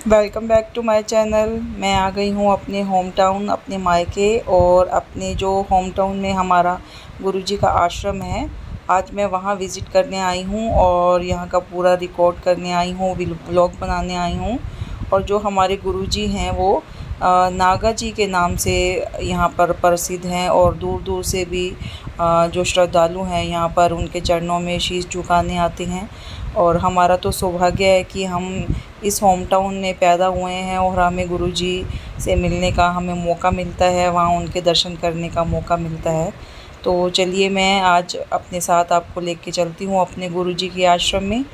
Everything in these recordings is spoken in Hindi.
Welcome back to my channel. मैं आ गई हूँ अपने होम टाउन, अपने मायके और अपने जो होम टाउन में हमारा गुरुजी का आश्रम है। आज मैं वहाँ विज़िट करने आई हूँ और यहाँ का पूरा रिकॉर्ड करने आई हूँ, व्लॉग बनाने आई हूँ। और जो हमारे गुरुजी हैं वो नागा जी के नाम से यहाँ पर प्रसिद्ध हैं और दूर दूर से भी जो श्रद्धालु हैं यहाँ पर उनके चरणों में शीश झुकाने आते हैं। और हमारा तो सौभाग्य है कि हम इस होम टाउन में पैदा हुए हैं और हमें गुरुजी से मिलने का हमें मौका मिलता है, वहाँ उनके दर्शन करने का मौका मिलता है। तो चलिए मैं आज अपने साथ आपको लेके चलती हूँ अपने गुरुजी के आश्रम में।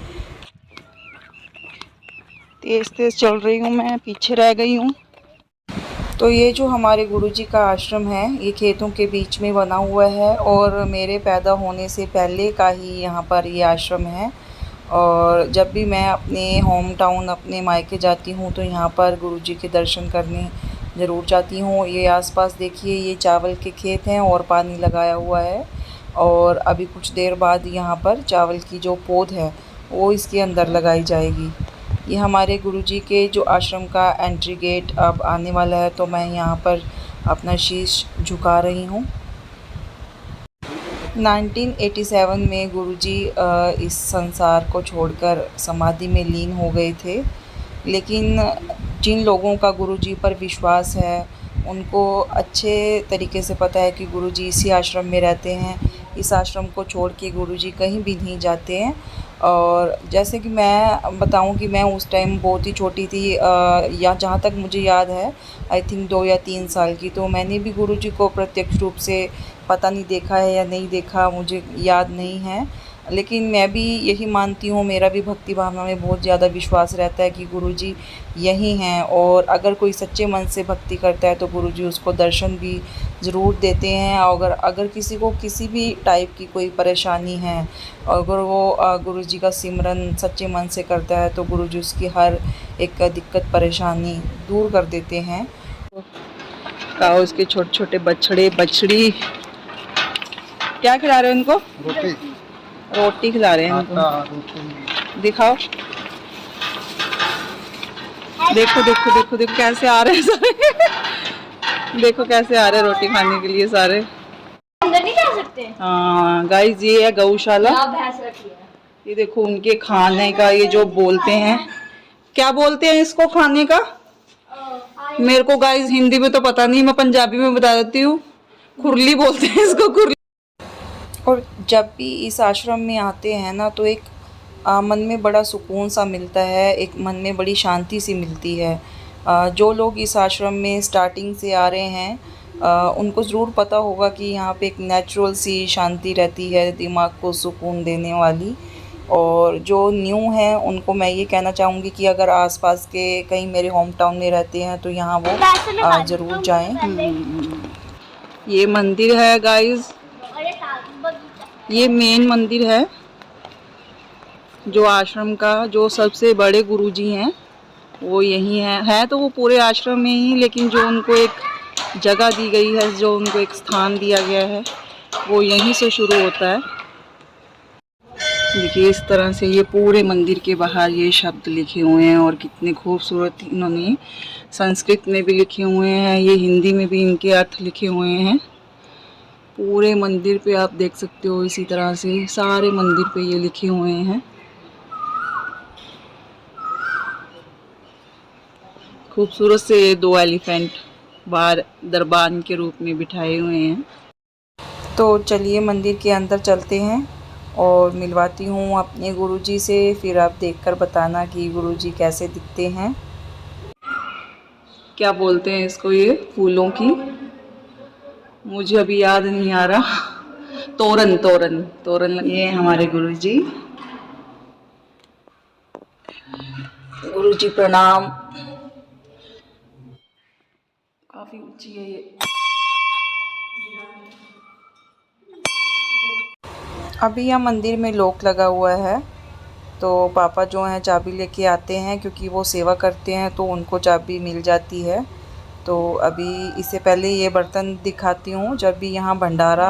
तेज़ तेज़ चल रही हूँ, मैं पीछे रह गई हूँ। तो ये जो हमारे गुरुजी का आश्रम है ये खेतों के बीच में बना हुआ है और मेरे पैदा होने से पहले का ही यहाँ पर ये आश्रम है। और जब भी मैं अपने होम टाउन अपने मायके जाती हूँ तो यहाँ पर गुरुजी के दर्शन करने ज़रूर जाती हूँ। ये आसपास देखिए, ये चावल के खेत हैं और पानी लगाया हुआ है और अभी कुछ देर बाद यहाँ पर चावल की जो पौध है वो इसके अंदर लगाई जाएगी। ये हमारे गुरुजी के जो आश्रम का एंट्री गेट अब आने वाला है, तो मैं यहाँ पर अपना शीश झुका रही हूँ। 1987 में गुरुजी इस संसार को छोड़कर समाधि में लीन हो गए थे। लेकिन जिन लोगों का गुरुजी पर विश्वास है उनको अच्छे तरीके से पता है कि गुरुजी इसी आश्रम में रहते हैं। इस आश्रम को छोड़ के गुरुजी कहीं भी नहीं जाते हैं। और जैसे कि मैं बताऊं कि मैं उस टाइम बहुत ही छोटी थी, या जहाँ तक मुझे याद है आई थिंक 2 या 3 साल की, तो मैंने भी गुरुजी को प्रत्यक्ष रूप से पता नहीं देखा है या नहीं देखा, मुझे याद नहीं है। लेकिन मैं भी यही मानती हूँ, मेरा भी भक्ति भावना में बहुत ज़्यादा विश्वास रहता है कि गुरुजी यही हैं। और अगर कोई सच्चे मन से भक्ति करता है तो गुरुजी उसको दर्शन भी ज़रूर देते हैं। अगर किसी को किसी भी टाइप की कोई परेशानी है, अगर वो गुरुजी का सिमरन सच्चे मन से करता है तो गुरुजी उसकी हर एक दिक्कत परेशानी दूर कर देते हैं। काऊ उसके छोटे छोटे बछड़े बछड़ी क्या खिला रहे हैं उनको? रोटी खिला रहे हैं उनको। दिखाओ, देखो देखो देखो देखो कैसे आ रहे हैं सारे। देखो कैसे आ रहे हैं रोटी खाने के लिए सारे। अंदर नहीं जा सकते। हाँ गाइस, ये है गौशाला। भैंस रखी है। ये देखो उनके खाने का, ये जो बोलते हैं, क्या बोलते हैं इसको खाने का? मेरे को गाइस हिंदी में तो पता नहीं, मैं पंजाबी में बता देती हूँ। खुरली बोलते हैं इसको, खुरली। और जब भी इस आश्रम में आते हैं ना तो एक मन में बड़ा सुकून सा मिलता है, एक मन में बड़ी शांति सी मिलती है। जो लोग इस आश्रम में स्टार्टिंग से आ रहे हैं उनको ज़रूर पता होगा कि यहाँ पे एक नेचुरल सी शांति रहती है, दिमाग को सुकून देने वाली। और जो न्यू हैं उनको मैं ये कहना चाहूँगी कि अगर आसपास के कहीं मेरे होम टाउन में रहते हैं तो यहाँ वो ज़रूर जाएं। ये मंदिर है गाइस, ये मेन मंदिर है जो आश्रम का। जो सबसे बड़े गुरुजी हैं वो यही है तो वो पूरे आश्रम में ही, लेकिन जो उनको एक जगह दी गई है, जो उनको एक स्थान दिया गया है वो यहीं से शुरू होता है। देखिए इस तरह से ये पूरे मंदिर के बाहर ये शब्द लिखे हुए हैं और कितने खूबसूरत इन्होंने संस्कृत में भी लिखे हुए हैं, ये हिंदी में भी इनके अर्थ लिखे हुए हैं। पूरे मंदिर पे आप देख सकते हो, इसी तरह से सारे मंदिर पे ये लिखे हुए हैं। खूबसूरत से ये 2 एलिफेंट बाहर दरबान के रूप में बिठाए हुए हैं। तो चलिए मंदिर के अंदर चलते हैं और मिलवाती हूँ अपने गुरुजी से, फिर आप देखकर बताना कि गुरुजी कैसे दिखते हैं। क्या बोलते हैं इसको, ये फूलों की, मुझे अभी याद नहीं आ रहा। तोरण तोरण तोरण। ये हमारे गुरुजी। गुरुजी प्रणाम। काफी ऊंची है ये। अभी यहाँ मंदिर में लॉक लगा हुआ है, तो पापा जो हैं चाबी लेके आते हैं, क्योंकि वो सेवा करते हैं तो उनको चाबी मिल जाती है। तो अभी इससे पहले ये बर्तन दिखाती हूँ। जब भी यहाँ भंडारा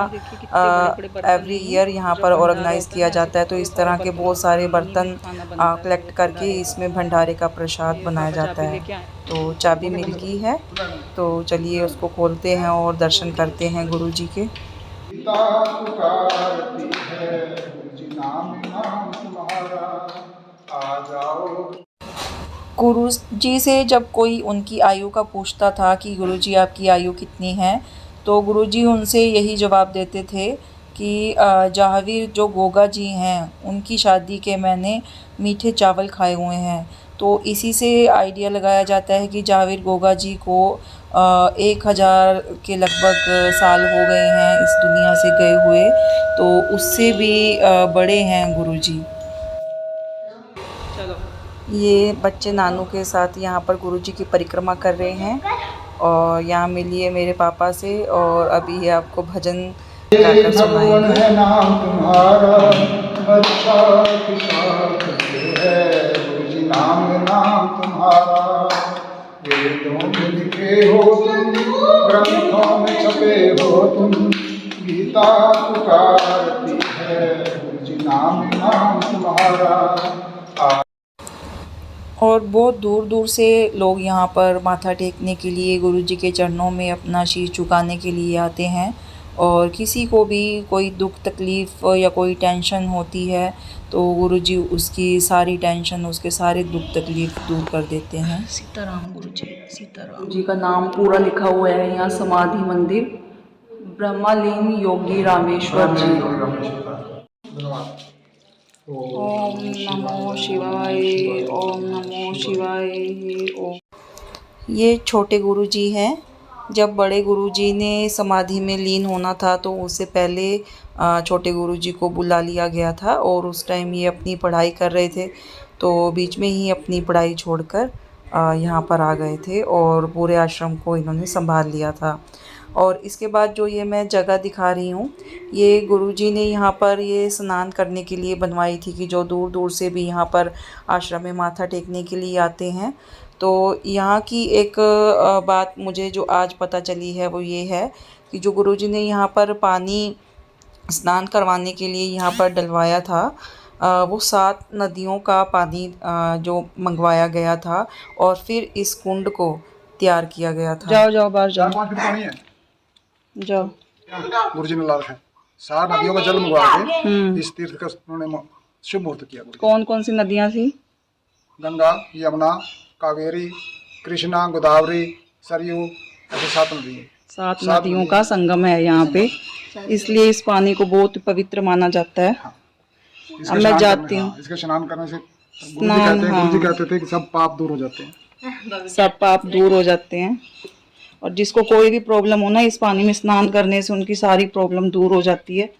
एवरी ईयर यहाँ पर ऑर्गेनाइज़ किया जाता है तो इस तरह के बहुत सारे बर्तन कलेक्ट करके इसमें भंडारे का प्रसाद बनाया जाता है। तो चाबी मिल गई है, तो चलिए उसको खोलते हैं और दर्शन करते हैं गुरु जी के। गुरु जी से जब कोई उनकी आयु का पूछता था कि गुरु जी आपकी आयु कितनी है, तो गुरु जी उनसे यही जवाब देते थे कि जहावीर जो गोगा जी हैं उनकी शादी के मैंने मीठे चावल खाए हुए हैं। तो इसी से आइडिया लगाया जाता है कि जहावीर गोगा जी को 1000 के लगभग साल हो गए हैं इस दुनिया से गए हुए, तो उससे भी बड़े हैं गुरु जी। ये बच्चे नानू के साथ यहाँ पर गुरु जी की परिक्रमा कर रहे हैं और यहाँ मिलिए मेरे पापा से और अभी ये आपको भजन गाकर सुनाएंगे। नाम तुम्हारा अच्छा है, नाम तुम्हारा वेदों में लिखे हो तुम, ग्रंथों में छपे हो तुम, गीता पुकारती है नाम तुम्हारा। और बहुत दूर दूर से लोग यहाँ पर माथा टेकने के लिए गुरु जी के चरणों में अपना शीश झुकाने के लिए आते हैं। और किसी को भी कोई दुख तकलीफ़ या कोई टेंशन होती है तो गुरु जी उसकी सारी टेंशन, उसके सारे दुख तकलीफ़ दूर कर देते हैं। सीताराम गुरु जी, सीताराम जी का नाम पूरा लिखा हुआ है यहाँ। समाधि मंदिर ब्रह्मालीन योगी रामेश्वर जी। ओम नमो शिवाय, ओम नमो शिवाय। ओम। ये छोटे गुरु जी हैं। जब बड़े गुरु जी ने समाधि में लीन होना था तो उससे पहले छोटे गुरु जी को बुला लिया गया था और उस टाइम ये अपनी पढ़ाई कर रहे थे, तो बीच में ही अपनी पढ़ाई छोड़कर यहाँ पर आ गए थे और पूरे आश्रम को इन्होंने संभाल लिया था। और इसके बाद जो ये मैं जगह दिखा रही हूँ, ये गुरुजी ने यहाँ पर ये स्नान करने के लिए बनवाई थी कि जो दूर दूर से भी यहाँ पर आश्रम में माथा टेकने के लिए आते हैं। तो यहाँ की एक बात मुझे जो आज पता चली है वो ये है कि जो गुरुजी ने यहाँ पर पानी स्नान करवाने के लिए यहाँ पर डलवाया था, वो 7 नदियों का पानी जो मंगवाया गया था और फिर इस कुंड को तैयार किया गया था। जाओ जाओ बाहर जाओ, 4-5 फीट पानी है। जाओ। गुरुजी ने लाल है 7 नदियों का जल मंगवा के इस तीर्थ का उन्होंने शुभ मुहूर्त किया। कौन कौन सी नदियाँ थी? गंगा, यमुना, कावेरी, कृष्णा, गोदावरी, सरयू, ऐसे 7 नदी है। 7 नदियों का संगम है यहाँ पे, इसलिए इस पानी को बहुत पवित्र माना जाता है। हाँ। अब मैं जाती हूँ। इसके स्नान करने से गुरुजी कहते थे कि सब पाप दूर हो जाते हैं। सब पाप दूर हो जाते हैं और जिसको कोई भी प्रॉब्लम हो ना, इस पानी में स्नान करने से उनकी सारी प्रॉब्लम दूर हो जाती है।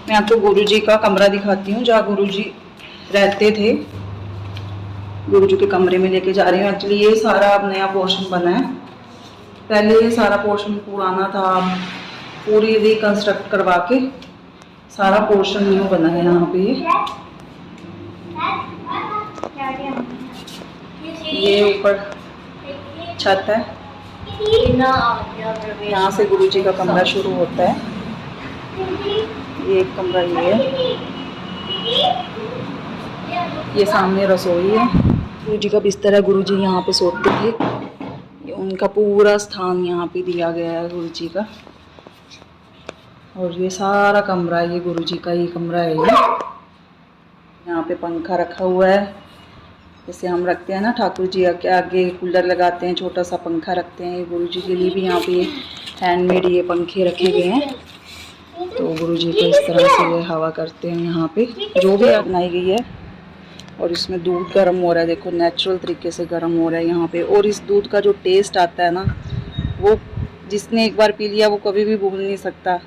मैं आपको गुरुजी का कमरा दिखाती हूँ जहाँ गुरुजी रहते थे। गुरुजी के कमरे में लेके जा रही हूँ। एक्चुअली ये सारा अब नया पोर्शन बना है, पहले ये सारा पोर्शन पुराना था, पूरी रिकंस्ट्रक्ट करवा के सारा पोर्शन न्यू बना है यहाँ पे। ये ऊपर छत है, यहाँ से गुरुजी का कमरा शुरू होता है। ये एक कमरा ये है, ये सामने रसोई है। गुरुजी का बिस्तर है, गुरुजी यहाँ पे सोते थे। ये उनका पूरा स्थान यहाँ पे दिया गया है गुरुजी का। और ये सारा कमरा ये गुरुजी का ही कमरा है। ये यहाँ पे पंखा रखा हुआ है, जैसे हम रखते हैं ना ठाकुर जी के आगे कूलर लगाते हैं, छोटा सा पंखा रखते हैं। ये गुरुजी के लिए भी यहाँ पे हैंडमेड ये पंखे रखे गए हैं। तो गुरुजी को इस तरह से हवा करते हैं यहाँ पे, जो भी बनाई गई है। और इसमें दूध गर्म हो रहा है, देखो नेचुरल तरीके से गर्म हो रहा है यहाँ पे। और इस दूध का जो टेस्ट आता है ना, वो जिसने एक बार पी लिया वो कभी भी भूल नहीं सकता।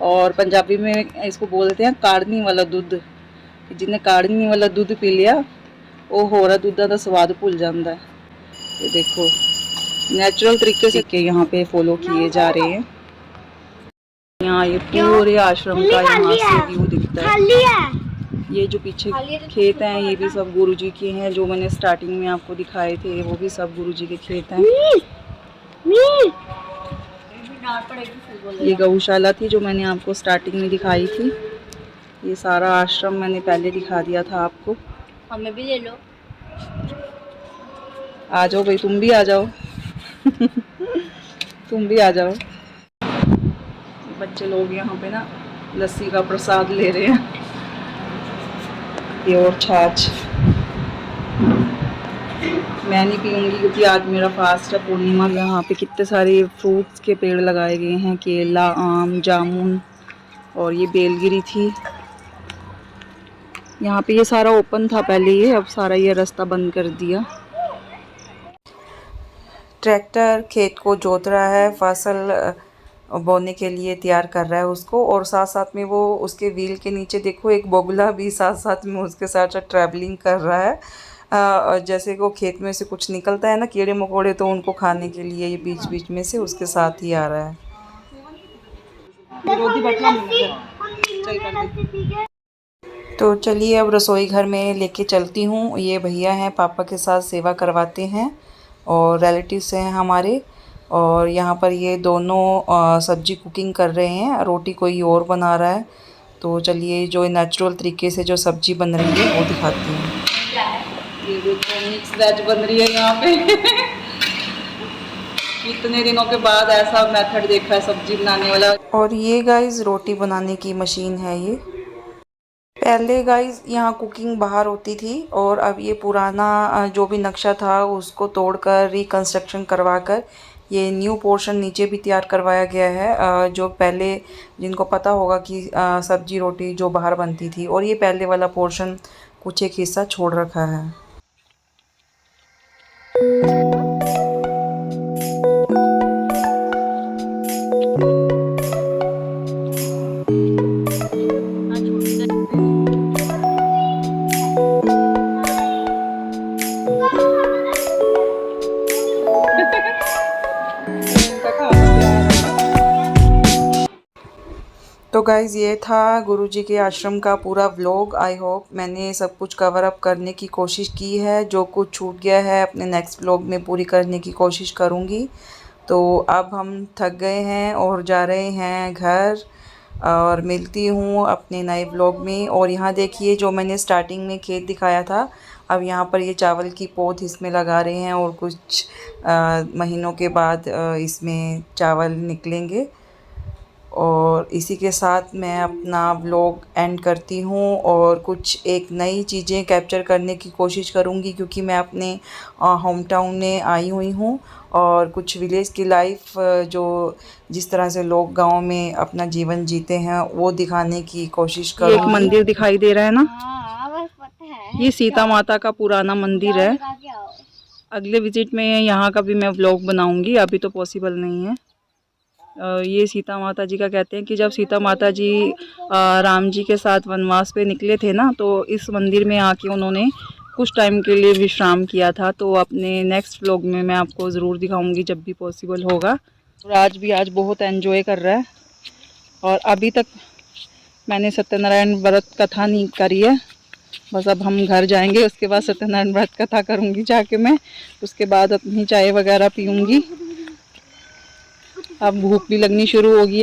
और पंजाबी में इसको बोलते हैं काढ़नी वाला दूध। जिन्हें काढ़नी वाला दूध पी लिया वो होरा दूधा का स्वाद भूल जाता है। ये देखो नेचुरल तरीके से के यहाँ पे फॉलो किए जा रहे हैं। यहाँ ये पूरे आश्रम का यहाँ से व्यू दिखता है। ये जो पीछे खेत हैं ये भी सब गुरुजी के हैं, जो मैंने स्टार्टिंग में आपको दिखाए थे वो भी सब गुरुजी के खेत हैं। ये गौशाला थी जो मैंने आपको स्टार्टिंग में दिखाई थी। ये सारा आश्रम मैंने पहले दिखा दिया था आपको। हमें भी ले लो। आ जाओ भाई, तुम भी आ जाओ। तुम भी आ जाओ। बच्चे लोग यहाँ पे ना लस्सी का प्रसाद ले रहे हैं, ये और छाछ। मैं नहीं पीऊँगी क्योंकि आज मेरा फास्ट है, पूर्णिमा। यहाँ पे कितने सारे फ्रूट्स के पेड़ लगाए गए हैं, केला, आम, जामुन, और ये बेलगिरी थी। यहाँ पे ये सारा ओपन था पहले, ये अब सारा ये रास्ता बंद कर दिया। ट्रैक्टर खेत को जोत रहा है, फसल बोने के लिए तैयार कर रहा है उसको, और साथ साथ में वो उसके व्हील के नीचे देखो एक बोगला भी साथ साथ में उसके साथ साथ ट्रैवलिंग कर रहा है। जैसे वो खेत में से कुछ निकलता है ना कीड़े मकोड़े, तो उनको खाने के लिए ये बीच बीच में से उसके साथ ही आ रहा है। तो चलिए अब रसोई घर में लेके चलती हूँ। ये भैया हैं, पापा के साथ सेवा करवाते हैं और रिलेटिव्स हैं हमारे। और यहाँ पर ये दोनों सब्जी कुकिंग कर रहे हैं, रोटी कोई और बना रहा है। तो चलिए जो नेचुरल तरीके से जो सब्जी बन रही है वो दिखाती हूँ। ये देखो मिक्स वेज बन रही है यहाँ पे। कितने दिनों के बाद ऐसा मेथड देखा है सब्जी बनाने वाला। और ये गाइस रोटी बनाने की मशीन है ये। पहले गाइस यहाँ कुकिंग बाहर होती थी, और अब ये पुराना जो भी नक्शा था उसको तोड़कर रिकंस्ट्रक्शन करवाकर ये न्यू पोर्शन नीचे भी तैयार करवाया गया है। जो पहले जिनको पता होगा कि सब्जी रोटी जो बाहर बनती थी, और ये पहले वाला पोर्शन कुछ एक हिस्सा छोड़ रखा है। तो गाइज़ ये था गुरुजी के आश्रम का पूरा व्लॉग। आई होप मैंने सब कुछ कवर अप करने की कोशिश की है। जो कुछ छूट गया है अपने नेक्स्ट व्लॉग में पूरी करने की कोशिश करूँगी। तो अब हम थक गए हैं और जा रहे हैं घर, और मिलती हूँ अपने नए व्लॉग में। और यहाँ देखिए जो मैंने स्टार्टिंग में खेत दिखाया था, अब यहाँ पर ये चावल की पौध इसमें लगा रहे हैं, और कुछ महीनों के बाद इसमें चावल निकलेंगे। और इसी के साथ मैं अपना व्लॉग एंड करती हूँ, और कुछ एक नई चीज़ें कैप्चर करने की कोशिश करूँगी, क्योंकि मैं अपने होम टाउन में आई हुई हूँ, और कुछ विलेज की लाइफ जो जिस तरह से लोग गांव में अपना जीवन जीते हैं वो दिखाने की कोशिश करूँगी। एक मंदिर दिखाई दे रहा है ना, बस पता है। ये सीता माता का पुराना मंदिर है। अगले विजिट में यहाँ का भी मैं व्लॉग बनाऊँगी, अभी तो पॉसिबल नहीं है। ये सीता माता जी का कहते हैं कि जब सीता माता जी राम जी के साथ वनवास पे निकले थे ना, तो इस मंदिर में आके उन्होंने कुछ टाइम के लिए विश्राम किया था। तो अपने नेक्स्ट व्लॉग में मैं आपको ज़रूर दिखाऊंगी जब भी पॉसिबल होगा। और आज बहुत एंजॉय कर रहा है। और अभी तक मैंने सत्यनारायण व्रत कथा नहीं करी है, बस अब हम घर जाएंगे, उसके बाद सत्यनारायण व्रत कथा करूँगी जाके मैं। उसके बाद अपनी चाय वगैरह पीऊँगी। अब भूख भी लगनी शुरू होगी।